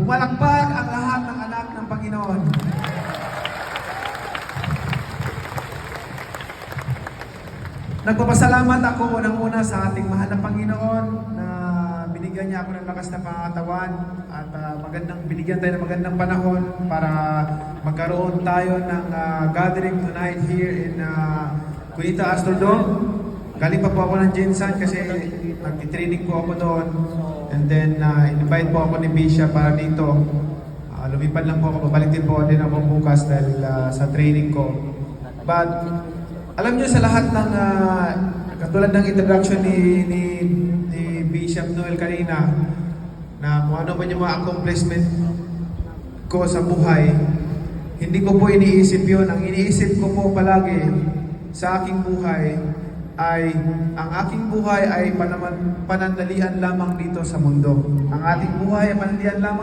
Pumalakpak ang lahat ng anak ng Panginoon. Nagpapasalamat ako unang-una sa ating mahal na Panginoon na binigyan niya ako ng lakas na pangatawan at binigyan tayo ng magandang panahon para magkaroon tayo ng gathering tonight here in Cunita Astrodome. Galing pa po ako ng Jinsan kasi nag-training po ako doon. And then, invite po ako ni Bishop para dito. Lumipad lang po ako, babalik din po din ako bukas dahil sa training ko. But, alam nyo sa lahat ng, katulad ng introduction ni Bishop Noel kanina, na kung ano man yung mga accomplishment ko sa buhay, hindi ko po iniisip yun. Ang iniisip ko po palagi sa aking buhay ay ang aking buhay ay panandalian lamang dito sa mundo. Ang ating buhay ay panandalian lamang